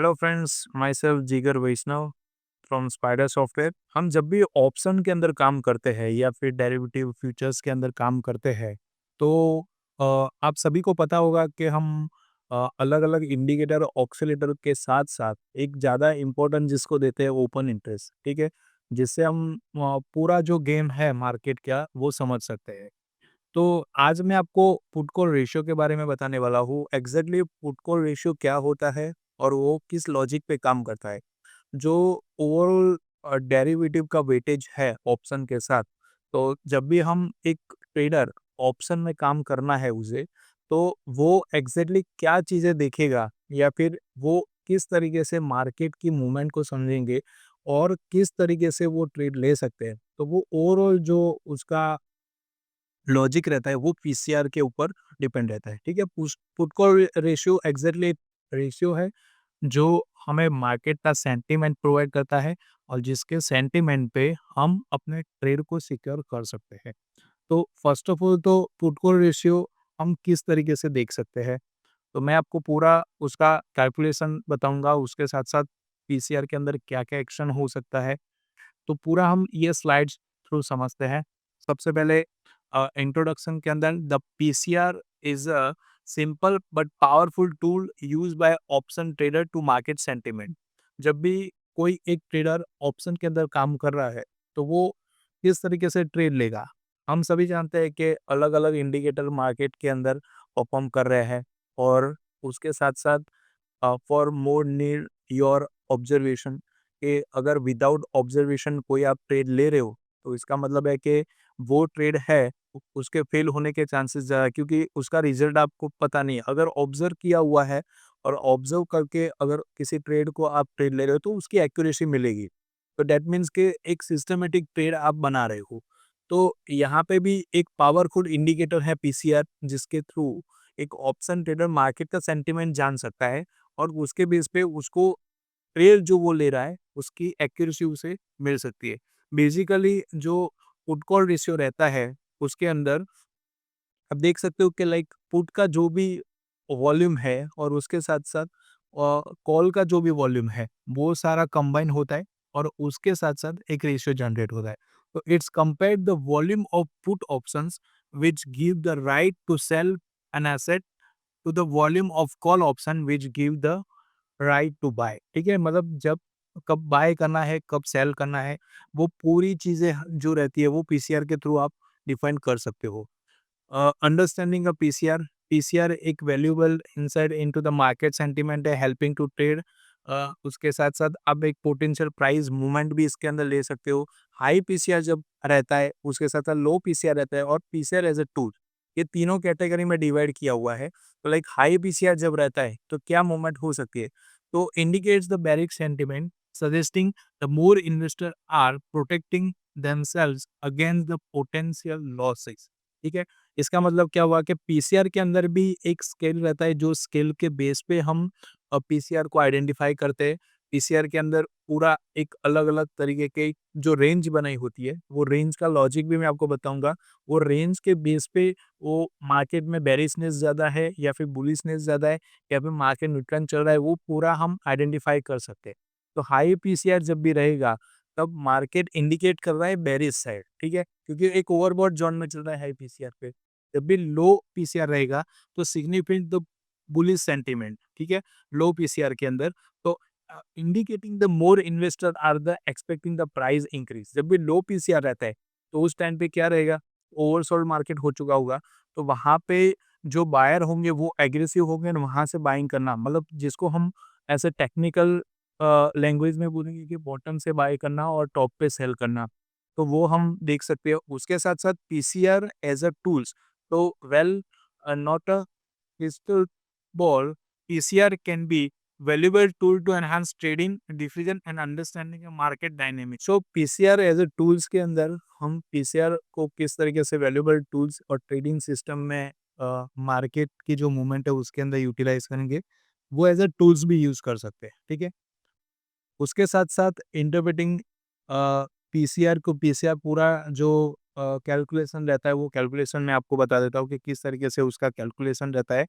Hello friends, myself Jigar Vaishnav from Spider software. हम जब भी ऑप्शन के अंदर काम करते हैं या फिर डेरिवेटिव फ्यूचर्स के अंदर काम करते हैं तो आप सभी को पता होगा कि हम अलग अलग इंडिकेटर ऑक्सीलेटर के साथ साथ एक ज़्यादा इम्पोर्टेंट जिसको देते हैं ओपन इंटरेस्ट, ठीक है, जिससे हम पूरा जो गेम है मार्केट का वो समझ सकते हैं। तो आज मैं आपको पुट कॉल रेशियो के बारे में बताने वाला हूँ। एग्जैक्टली पुट कॉल रेशियो क्या होता है और वो किस लॉजिक पे काम करता है। जो ओवरऑल डेरिवेटिव का वेटेज है ऑप्शन के साथ, तो जब भी हम एक ट्रेडर ऑप्शन में काम करना है उसे, तो वो एग्जैक्टली क्या चीज़ें देखेगा या फिर वो किस तरीके से मार्केट की मूवमेंट को समझेंगे और किस तरीके से वो ट्रेड ले सकते हैं। तो वो ओवरऑल जो उसका लॉजिक रहता है वो पीसीआर के ऊपर डिपेंड रहता है, ठीक है। Put call ratio exactly ratio है जो हमें मार्केट का सेंटीमेंट प्रोवाइड करता है और जिसके सेंटीमेंट पे हम अपने ट्रेड को सिक्योर कर सकते हैं। तो फर्स्ट ऑफ ऑल तो पुट कॉल रेशियो हम किस तरीके से देख सकते हैं, तो मैं आपको पूरा उसका कैलकुलेशन बताऊंगा, उसके साथ साथ पीसीआर के अंदर क्या क्या एक्शन हो सकता है। तो पूरा हम ये स्लाइड्स थ्रू समझते हैं। सबसे पहले इंट्रोडक्शन के अंदर the PCR is a simple but powerful tool use by option trader to market sentiment. जब भी कोई एक ट्रेडर ऑप्शन के अंदर काम कर रहा है तो वो किस तरीके से ट्रेड लेगा। हम सभी जानते हैं कि अलग अलग इंडिकेटर मार्केट के अंदर परफॉर्म कर रहे हैं और उसके साथ साथ for more need your observation, कि अगर विदाउट ऑब्जर्वेशन कोई आप ट्रेड ले रहे हो तो इसका मतलब है कि वो ट्रेड है उसके फेल होने के चांसेस ज़्यादा है, क्योंकि उसका रिजल्ट आपको पता नहीं है। अगर ऑब्जर्व किया हुआ है और ऑब्जर्व करके अगर किसी ट्रेड को आप ट्रेड ले रहे हो तो उसकी एक्यूरेसी मिलेगी। तो डेट मीन्स के एक सिस्टमेटिक ट्रेड आप बना रहे हो। तो यहाँ पे भी एक पावरफुल इंडिकेटर है पीसीआर, जिसके थ्रू एक ऑप्शन ट्रेडर मार्केट का सेंटिमेंट जान सकता है और उसके बेस पे उसको ट्रेड जो वो ले रहा है उसकी एक्यूरेसी उसे मिल सकती है। बेसिकली जो पुट कॉल रेशियो रहता है उसके अंदर आप देख सकते हो कि लाइक पुट का जो भी वॉल्यूम है और उसके साथ साथ कॉल का जो भी वॉल्यूम है वो सारा कंबाइन होता है और उसके साथ साथ एक रेशियो जनरेट होता है। तो it's compare the volume of put options which give the right to sell an asset to the volume of call option which give the right to buy, ठीक है। मतलब जब कब बाय करना है कब सेल करना है वो पूरी चीजें जो रहती है वो पीसीआर के थ्रू आप डिफाइन कर सकते हो। अंडरस्टैंडिंग अ पीसीआर, पीसीआर एक valuable insight into the market sentiment है हेल्पिंग टू ट्रेड। उसके साथ साथ आप एक पोटेंशियल प्राइस मूवमेंट भी इसके अंदर ले सकते हो। हाई पीसीआर जब रहता है उसके साथ साथ लो पीसीआर रहता है और पीसीआर एज अ टूल, ये तीनों कैटेगरी में डिवाइड किया हुआ है। तो लाइक हाई पीसीआर जब रहता है तो क्या मूवमेंट हो सकती है, तो indicates the bearish sentiment suggesting the more investor are protecting themselves against the potential losses, ठीक है। इसका मतलब क्या हुआ कि पीसीआर के अंदर भी एक स्केल रहता है जो स्केल के बेस पे हम पीसीआर को आइडेंटिफाई करते हैं। पीसीआर के अंदर पूरा एक अलग अलग तरीके के जो रेंज बनाई होती है वो रेंज का लॉजिक भी मैं आपको बताऊंगा। वो रेंज के बेस पे वो मार्केट में बेरिशनेस ज़्यादा है या फिर बुलिशनेस ज़्यादा है या फिर मार्केट न्यूट्रल चल रहा है वो पूरा हम आइडेंटिफाई कर सकते हैं। तो हाई पीसीआर जब भी रहेगा तब मार्केट इंडिकेट कर रहा है बेरिश साइड, ठीक है, क्योंकि एक ओवरबॉट जोन में चल रहा है हाई पीसीआर पे। जब भी लो पीसीआर रहेगा तो सिग्निफिकेंट द बुलिश सेंटीमेंट, ठीक है, लो पीसीआर के अंदर। तो indicating the more investor are the expecting the price increase. जब भी लो पीसीआर रहता है तो उस टाइम पे क्या रहेगा, ओवरसोल्ड मार्केट हो चुका होगा, तो वहां पे जो बायर होंगे वो एग्रेसिव होंगे और वहां से बाइंग करना, मतलब जिसको हम ऐसे टेक्निकल लैंग्वेज में बोलेंगे कि बॉटम से बाय करना और टॉप पे सेल करना, तो वो हम देख सकते हैं। उसके साथ साथ पीसीआर एज अ टूल्स, तो well not a crystal ball, PCR can be valuable tool to enhance trading, decision and understanding of market dynamics. So PCR as a tools के अंदर हम पीसीआर को किस तरीके से वैल्यूएबल टूल्स और trading system में मार्केट की जो मूवमेंट है उसके अंदर यूटिलाइज करेंगे, वो एज ए टूल्स भी यूज कर सकते हैं, ठीक है। उसके साथ साथ इंटरप्रेटिंग पीसीआर को, पीसीआर पूरा जो कैलकुलेशन रहता है वो कैलकुलेशन मैं आपको बता देता हूँ कि किस तरीके से उसका कैलकुलेशन रहता है।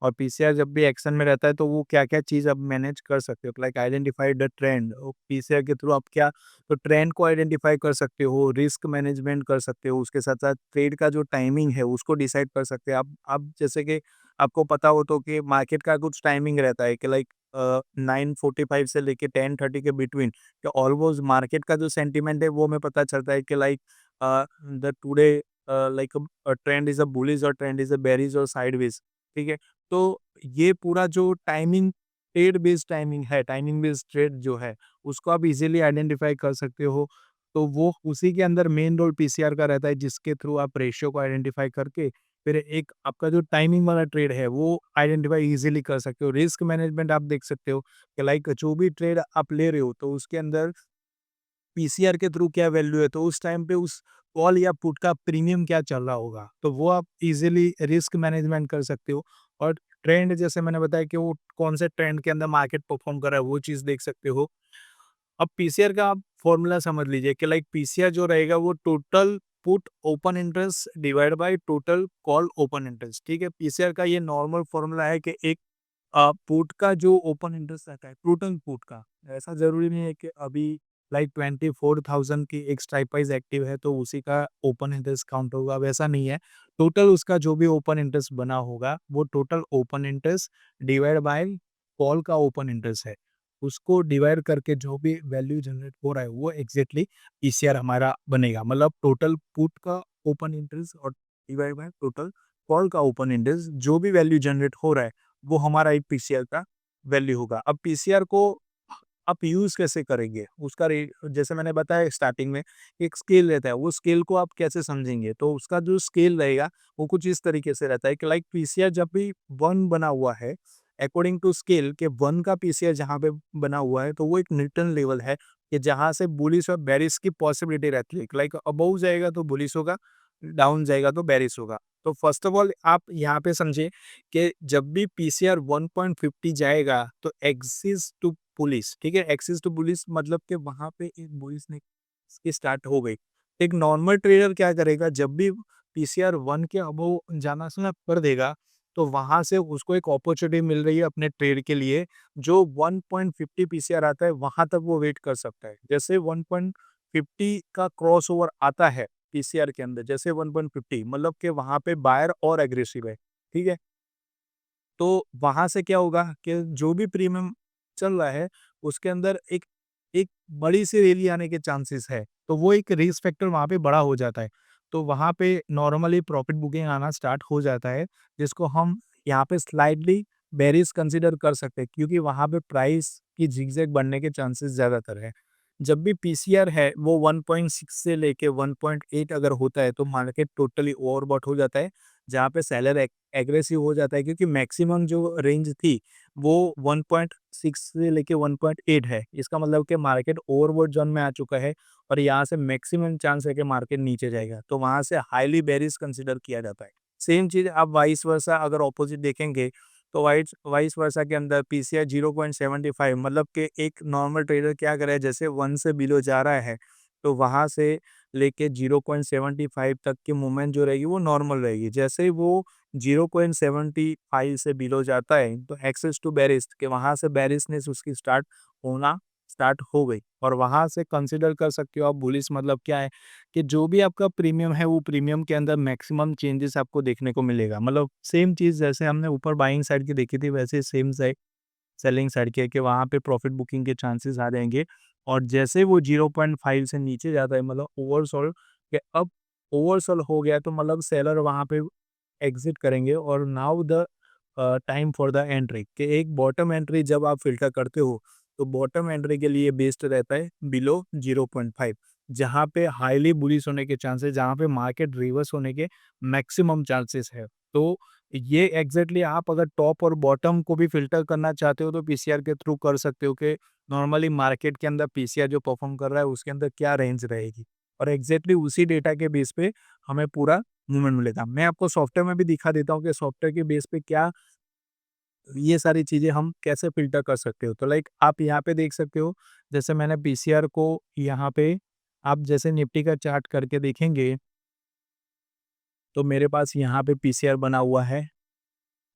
और पीसीआर जब भी एक्शन में रहता है तो वो क्या-क्या चीज़ आप मैनेज कर सकते हो, like identify the trend. PCR के थ्रू आप क्या तो ट्रेंड को आइडेंटिफाई कर सकते हो, रिस्क मैनेजमेंट कर सकते हो, उसके साथ-साथ ट्रेड का जो टाइमिंग है उसको डिसाइड कर सकते हैं। आप जैसे कि आपको पता हो तो कि मार्केट का कुछ टाइमिंग रहता है कि लाइक 9:45 से लेके 10:30 के बिटवीन कि ऑलमोस्ट मार्केट का जो सेंटीमेंट है वो हमें पता चलता है कि like the today like trend is a bullish और ट्रेंड इज़ अ बेयरिश और साइडवेज, ठीक है? तो ये पूरा जो टाइमिंग ट्रेड बेस्ड टाइमिंग है, टाइमिंग बेस्ड ट्रेड जो है, उसको आप इज़िली आइडेंटिफाई कर सकते हो। तो वो उसी के अंदर मेन रोल पीसीआर का रहता है जिसके थ्रू आप रेशियो को आइडेंटिफाई करके फिर एक आपका जो टाइमिंग वाला ट्रेड है वो आइडेंटिफाई इज़िली कर सकते हो। रिस्क मैनेजमेंट आप देख सकते हो कि लाइक जो भी ट्रेड आप ले रहे हो तो उसके अंदर पीसीआर के थ्रू क्या वैल्यू है, तो उस टाइम पे उस कॉल या पुट का प्रीमियम क्या चल रहा होगा, तो वो आप इज़िली रिस्क मैनेजमेंट कर सकते हो। और ट्रेंड जैसे मैंने बताया कि वो कौन से ट्रेंड के अंदर मार्केट परफॉर्म कर रहा है, वो चीज़ देख सकते हो। अब पीसीआर का आप फॉर्मूला समझ लीजिए कि लाइक पीसीआर जो रहेगा वो total put open interest divide by total call open interest, ठीक है? पीसीआर का ये नॉर्मल फॉर्मूला है कि एक पुट का जो ओपन इंटरेस्ट रहता है, टोटल पुट का, ऐसा ज़रूरी नहीं है कि अभी लाइक 24,000 की एक स्ट्राइक प्राइस एक्टिव है, तो उसी का ओपन इंटरेस्ट काउंट होगा, वैसा नहीं है। टोटल उसका जो भी ओपन इंटरेस्ट बना होगा, वो total open interest divide by call का ओपन इंटरेस्ट है। उसको डिवाइड करके जो भी वैल्यू जनरेट हो रहा है, वो एग्ज़ैक्टली ईसीआर हमारा बनेगा। मतलब टोटल पुट का ओपन इंटरेस्ट और डिवाइड बाय टोटल कॉल का ओपन इंटरेस्ट, जो भी वैल्यू जनरेट हो रहा है, वो हमारा एक पीसीआर का वैल्यू होगा। अब पीसीआर को आप यूज़ कैसे करेंगे? उसका रे जैसे मैंने बताया स्टार्टिंग में, एक स्केल रहता है, वो स्केल को आप कैसे समझेंगे? तो उसका जो स्केल रहेगा, वो कुछ इस तरीके से रहता है कि लाइक पीसीआर जब भी 1 बना हुआ है, अकॉर्डिंग टू स्केल के 1 का पीसीआर जहाँ पे बना हुआ है, तो वो एक न्यूटन लेवल है कि जहाँ से बुलिश और बेरिश की पॉसिबिलिटी रहती है। लाइक अबove जाएगा तो बुलिश होगा, डाउन जाएगा तो बेरिश होगा। तो फर्स्ट ऑफ ऑल आप यहाँ पे समझिए कि जब भी पीसीआर 1.50 जाएगा तो एक्सिस टू बुलिश, ठीक है? एक्सिस टू बुलिश मतलब कि वहाँ पे एक बुलिश ने की स्टार्ट हो गई। एक नॉर्मल ट्रेडर क्या करेगा, जब भी पीसीआर 1 के अबव जाना शुरू कर देगा, तो वहाँ से उसको एक अपॉर्चुनिटी मिल रही है अपने ट्रेड के लिए, जो 1.50 पीसीआर आता है वहाँ तक वो वेट कर सकता है। जैसे 1.50 का क्रॉसओवर आता है पीसीआर के अंदर, जैसे 1.50 मतलब कि वहाँ पे बायर और एग्रेसिव है, ठीक है? तो वहाँ से क्या होगा कि जो भी प्रीमियम चल रहा है, उसके अंदर एक एक बड़ी-सी रैली आने के चांसेस है, तो वो एक रिस्क फैक्टर वहाँ पे बड़ा हो जाता है। तो वहाँ पे नॉर्मली प्रॉफिट बुकिंग आना स्टार्ट हो जाता है, जिसको हम यहाँ पे स्लाइटली बेयरिश कंसीडर कर सकते हैं, क्योंकि वहाँ पे प्राइस की ज़िगज़ैग बढ़ने के चांसेस ज़्यादातर है। जब भी पीसीआर है, वो 1.6 से लेके 1.8 अगर होता है, तो मार्केट टोटली ओवरबॉट हो जाता है, जहाँ पे सेलर एग्रेसिव हो जाता है, क्योंकि मैक्सिमम जो रेंज थी वो 1.6 से लेके 1.8 है। इसका मतलब कि मार्केट ओवरबॉट ज़ोन में आ चुका है और यहाँ से मैक्सिमम चांस है कि मार्केट नीचे जाएगा। तो वहाँ से हाईली बेयरिश कंसीडर किया जाता है। सेम चीज़ आप वाइस वर्सा अगर ऑपोजिट देखेंगे, तो वाइस वाइस वर्सा के अंदर पीसीआर 0.75 मतलब कि एक नॉर्मल ट्रेडर क्या करे, जैसे 1 से बिलो जा रहा है, तो वहाँ से लेके 0.75 तक की मूवमेंट जो रहेगी वो नॉर्मल रहेगी। जैसे ही वो 0.75 से बिलो जाता है, तो एक्सेस टू बेरिश कि वहाँ से बेरिशनेस उसकी स्टार्ट होना स्टार्ट हो गई और वहाँ से कंसीडर कर सकते हो आप बुलिश। मतलब क्या है कि जो भी आपका प्रीमियम है, वो प्रीमियम के अंदर मैक्सिमम चेंजेस आपको देखने को मिलेगा। मतलब सेम चीज़ जैसे हमने ऊपर बाइंग साइड की देखी थी, वैसे सेम साइड सेलिंग साइड की है कि वहाँ पे प्रॉफिट बुकिंग के चांसेस आ जाएँगे। और जैसे वो 0.5 से नीचे जाता है, मतलब ओवरसोल्ड कि अब ओवरसोल्ड हो गया, तो मतलब सेलर वहाँ पे एग्ज़िट करेंगे और now the time for the entry कि एक बॉटम एंट्री जब आप फ़िल्टर करते हो, तो बॉटम एंट्री के लिए बेस्ट रहता है बिलो 0.5, जहाँ पे हाईली बुलिश होने के चांसेस, जहाँ पे मार्केट रिवर्स होने के मैक्सिमम चांसेस है। तो ये एग्ज़ैक्टली आप अगर टॉप और बॉटम को भी फ़िल्टर करना चाहते हो, तो पीसीआर के थ्रू कर सकते हो कि नॉर्मली मार्केट के अंदर पीसीआर जो परफ़ॉर्म कर रहा है, उसके अंदर क्या रेंज रहेगी और एग्ज़ैक्टली उसी डेटा के बेस पे हमें पूरा मूवमेंट मिलेगा। मैं आपको सॉफ्टवेयर में भी दिखा देता हूँ कि सॉफ्टवेयर के बेस पे क्या ये सारी चीज़ें हम कैसे फ़िल्टर कर सकते हो। तो लाइक आप यहाँ पे देख सकते हो, जैसे मैंने पीसीआर को यहाँ पे आप जैसे निफ्टी का चार्ट करके देखेंगे, तो मेरे पास यहाँ पे पीसीआर बना हुआ है।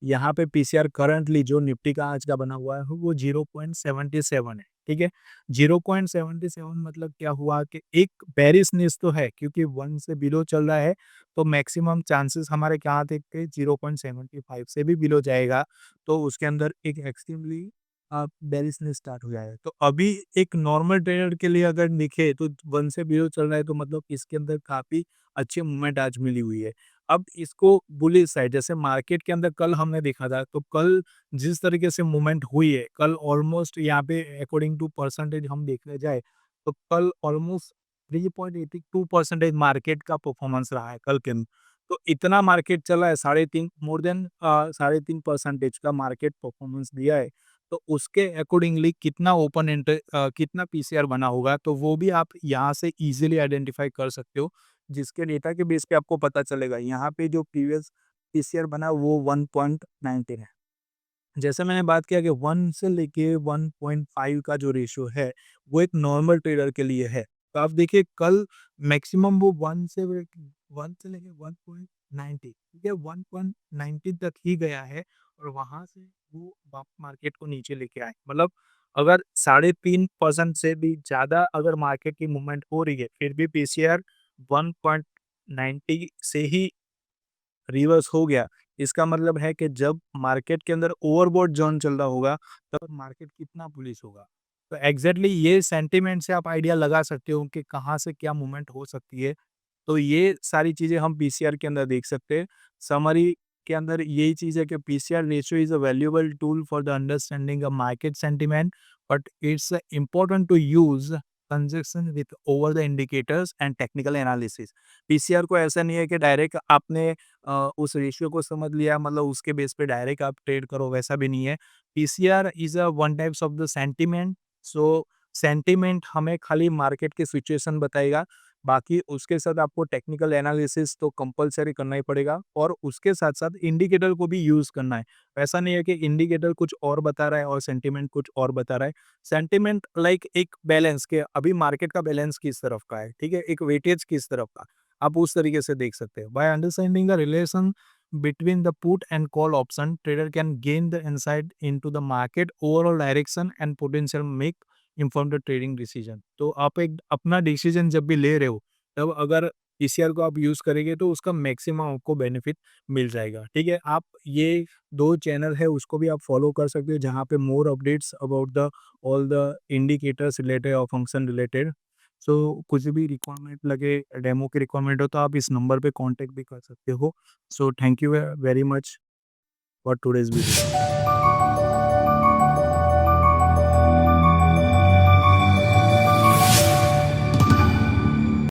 यहाँ पे पीसीआर करंटली जो निफ्टी का आज का बना हुआ है वो 0.77 है, ठीक है? 0.77 मतलब क्या हुआ कि एक बेरिशनेस तो है क्योंकि 1 से बिलो चल रहा है, तो मैक्सिमम चांसेस हमारे कहाँ थे कि 0.75 से भी बिलो जाएगा, तो उसके अंदर एक एक्सट्रीमली बेरिशनेस स्टार्ट हो जाएगा। तो अभी एक नॉर्मल ट्रेडर के लिए अगर दिखे तो 1 से बिलो चल रहा है तो मतलब इसके अंदर काफ़ी अच्छी मूवमेंट आज मिली हुई है। अब इसको बुलिश साइड जैसे मार्केट के अंदर कल हमने देखा था, तो कल जिस तरीके से मूवमेंट हुई है, कल ऑलमोस्ट यहाँ पे अकॉर्डिंग टू परसेंटेज हम देखने जाए, तो कल ऑलमोस्ट 3.82% मार्केट का परफॉर्मेंस रहा है कल के अंदर। तो इतना मार्केट चला है 3.5 मोर देन 3.5% का मार्केट परफॉर्मेंस दिया है। तो उसके अकॉर्डिंगली कितना कितना पीसीआर बना होगा, तो वो भी आप यहाँ से ईज़िली आइडेंटिफ़ाई कर सकते हो। जिसके डेटा के बेस पे आपको पता चलेगा। यहाँ पे जो प्रीवियस पीसीआर बना वो 1.19 है। जैसे मैंने बात किया कि 1 से लेके 1.5 का जो रेशियो है, वो एक नॉर्मल ट्रेडर के लिए है। तो आप देखिए कल मैक्सिमम वो 1 से लेके 1.90 ठीक है, 1.90 तक ही गया है और वहाँ से वो वापस मार्केट को नीचे लेके आए। मतलब अगर 3.5% से भी ज़्यादा अगर मार्केट की मूवमेंट हो रही है, फिर भी पीसीआर 1.90 से ही रिवर्स हो गया। इसका मतलब है कि जब मार्केट के अंदर ओवरबॉट ज़ोन चल रहा होगा, तब मार्केट कितना बुलिश होगा। तो एग्ज़ैक्टली ये सेंटिमेंट से आप आइडिया लगा सकते हो कि कहाँ से क्या मूवमेंट हो सकती है। तो ये सारी चीज़ें हम पीसीआर के अंदर देख सकते हैं। समरी के अंदर यही चीज़ है कि PCR ratio is a valuable tool for the understanding a market sentiment, but it's important to use conjunction with over the indicators and technical analysis. PCR को ऐसा नहीं है कि डायरेक्ट आपने उस रेशियो को समझ लिया मतलब उसके बेस पे डायरेक्ट आप ट्रेड करो, वैसा भी नहीं है। PCR is a one types of the sentiment. So sentiment हमें खाली मार्केट की सिचुएशन बताएगा, बाकी उसके साथ आपको टेक्निकल एनालिसिस तो कंपल्सरी करना ही पड़ेगा और उसके साथ-साथ इंडिकेटर को भी यूज़ करना है। ऐसा नहीं है कि इंडिकेटर कुछ और बता रहा है और सेंटिमेंट कुछ और बता रहा है। सेंटिमेंट लाइक एक बैलेंस के अभी मार्केट का बैलेंस किस तरफ का है, ठीक है? एक वेटेज किस तरफ का, आप उस तरीके से देख सकते हो। By understanding the relation between the put and call option, trader can gain the insight into the market overall direction and potential make informed trading decision. तो आप एक अपना डिसीजन जब भी ले रहे हो, तब अगर पीसीआर को आप यूज़ करेंगे तो उसका मैक्सिमम आपको बेनिफिट मिल जाएगा, ठीक है? आप ये 2 चैनल है उसको भी आप फॉलो कर सकते हो जहाँ पे more updates about the all the indicators related और फंक्शन रिलेटेड। सो कुछ भी रिक्वायरमेंट लगे, डेमो की रिक्वायरमेंट हो तो आप इस नंबर पे कॉन्टैक्ट भी कर सकते हो। So thank you very much for today's video.